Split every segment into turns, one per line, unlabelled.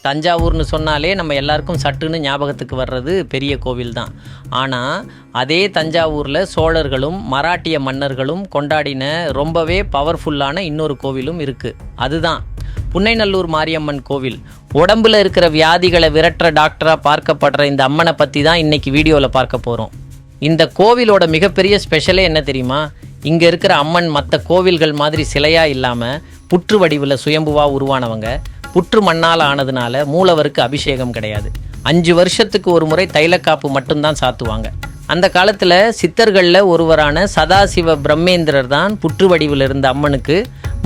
தஞ்சாவூர்னு சொன்னாலே நம்ம எல்லாருக்கும் சட்டுன்னு ஞாபகத்துக்கு வர்றது பெரிய கோவில் தான். ஆனால் அதே தஞ்சாவூரில் சோழர்களும் மராட்டிய மன்னர்களும் கொண்டாடின ரொம்பவே பவர்ஃபுல்லான இன்னொரு கோவிலும் இருக்குது. அதுதான் புன்னைநல்லூர் மாரியம்மன் கோவில். உடம்புல இருக்கிற வியாதிகளை விரட்டுற டாக்டராக பார்க்கப்படுற இந்த அம்மனை பற்றி தான் இன்றைக்கி வீடியோவில் பார்க்க போகிறோம். இந்த கோவிலோட மிகப்பெரிய ஸ்பெஷலே என்ன தெரியுமா? இங்கே இருக்கிற அம்மன் மற்ற கோவில்கள் மாதிரி சிலையாக இல்லாமல் புற்று வடிவில் சுயம்புவாக உருவானவங்க. புற்று மண்ணால் ஆனதுனால மூலவருக்கு அபிஷேகம் கிடையாது. 5 வருஷத்துக்கு ஒரு முறை தைலக்காப்பு மட்டும்தான் சாத்துவாங்க. அந்த காலத்தில் சித்தர்களில் ஒருவரான சதாசிவ பிரம்மேந்திரர் தான் புற்று வடிவில் இருந்த அம்மனுக்கு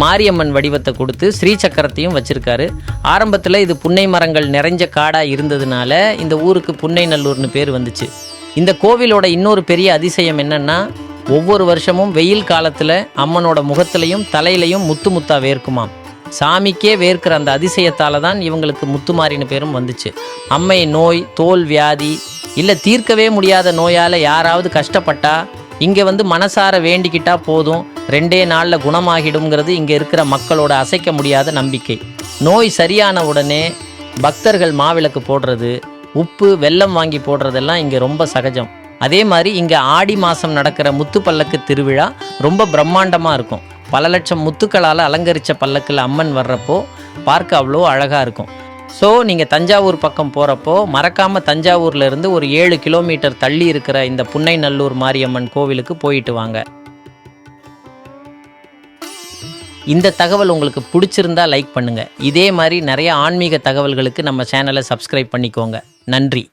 மாரியம்மன் வடிவத்தை கொடுத்து ஸ்ரீசக்கரத்தையும் வச்சுருக்காரு. ஆரம்பத்தில் இது புன்னை மரங்கள் நிறைஞ்ச காடாக இருந்ததுனால இந்த ஊருக்கு புன்னைநல்லூர்னு பேர் வந்துச்சு. இந்த கோவிலோட இன்னொரு பெரிய அதிசயம் என்னென்னா, ஒவ்வொரு வருஷமும் வெயில் காலத்தில் அம்மனோட முகத்திலையும் தலையிலையும் முத்து முத்தா வேர்க்குமாம். சாமிக்கே வேர்க்கிற அந்த அதிசயத்தால் தான் இவங்களுக்கு முத்துமாரின்னு பேரும் வந்துச்சு. அம்மை நோய், தோல் வியாதி இல்லை தீர்க்கவே முடியாத நோயால் யாராவது கஷ்டப்பட்டா இங்கே வந்து மனசார வேண்டிக்கிட்டா போதும், 2 நாளில் குணமாகிடுங்கிறது இங்கே இருக்கிற மக்களோட அசைக்க முடியாத நம்பிக்கை. நோய் சரியான உடனே பக்தர்கள் மாவிளக்கு போடுறது, உப்பு வெல்லம் வாங்கி போடுறதெல்லாம் இங்கே ரொம்ப சகஜம். அதே மாதிரி இங்கே ஆடி மாதம் நடக்கிற முத்து பல்லக்கு திருவிழா ரொம்ப பிரம்மாண்டமாக இருக்கும். பல லட்சம் முத்துக்களால் அலங்கரித்த பல்லக்கில் அம்மன் வர்றப்போ பார்க்க அவ்வளோ அழகாக இருக்கும். ஸோ நீங்கள் தஞ்சாவூர் பக்கம் போகிறப்போ மறக்காமல் தஞ்சாவூரில் இருந்து ஒரு 7 கிலோமீட்டர் தள்ளி இருக்கிற இந்த புன்னைநல்லூர் மாரியம்மன் கோவிலுக்கு போயிட்டு வாங்க. இந்த தகவல் உங்களுக்கு பிடிச்சிருந்தா லைக் பண்ணுங்கள். இதே மாதிரி நிறைய ஆன்மீக தகவல்களுக்கு நம்ம சேனலை சப்ஸ்கிரைப் பண்ணிக்கோங்க. நன்றி.